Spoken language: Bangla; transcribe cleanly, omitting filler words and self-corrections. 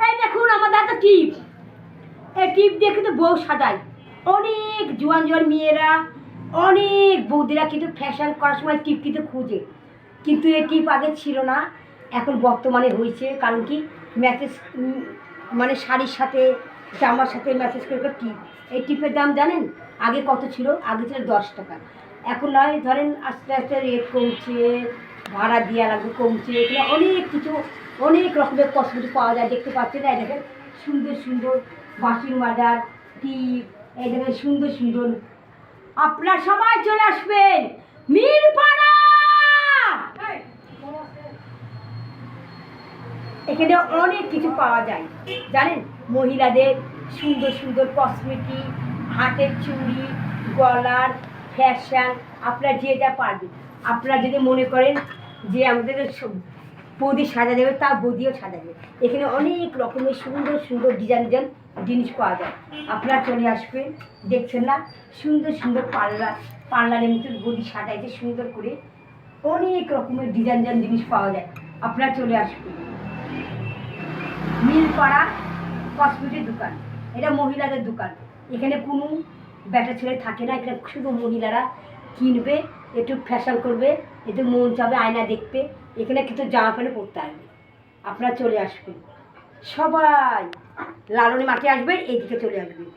এই দেখুন আমাদের হাতে টিপ, এই টিপ দিয়ে কিন্তু বউ সাজায়। অনেক জোয়ান জোয়ান মেয়েরা, অনেক বৌদিরা কিন্তু ফ্যাশন করার সময় টিপ কিন্তু খুঁজে, কিন্তু এই টিপ আগে ছিল না, এখন বর্তমানে হয়েছে। কারণ কি, ম্যাচেস মানে শাড়ির সাথে জামার সাথে ম্যাচেস করে টিপ। এই টিপের দাম জানেন আগে কত ছিল? আগে ছিল 10 টাকা। এখন নয়, ধরেন আস্তে আস্তে রেট কমছে, ভাড়া দেওয়া লাগবে কমছে। এখানে অনেক কিছু, অনেক রকমের কসমেটিক পাওয়া যায়। দেখতে পাচ্ছেন, এই দেখেন সুন্দর সুন্দর বাঁশির মাজার টিপ, এই দেখেন সুন্দর সুন্দর। আপনারা সবাই চলে আসবেন মিরপাড়া। এখানে অনেক কিছু পাওয়া যায় জানেন, মহিলাদের সুন্দর সুন্দর কসমেটিক, হাতের চুড়ি, গলার ফ্যাশন, আপনারা যে যা পারবেন। আপনারা যদি মনে করেন যে আমাদের বৌদি সাজা দেবে, তা বৌদিও সাজাবে। এখানে অনেক রকমের সুন্দর সুন্দর ডিজাইন ডিজাইন জিনিস পাওয়া যায়। আপনারা চলে আসবেন। দেখছেন না সুন্দর সুন্দর পার্লারের মতন বৌদি সাজাইতে সুন্দর করে, অনেক রকমের ডিজাইন ডিজাইন জিনিস পাওয়া যায়। আপনারা চলে আসবেন মিলপাড়া কসমেটিক দোকান। এটা মহিলাদের দোকান। এখানে কোনো ব্যাটা ছেলে থাকে না, এখানে শুধু মহিলারা কিনবে, একটু ফ্যাশন করবে, একটু মন চাবে আয়না দেখতে, এখানে কিন্তু জামা প্যান্ট পরতে আসবে। আপনারা চলে আসবেন সবাই, লালনী মাঠে আসবেন, এইদিকে চলে আসবেন।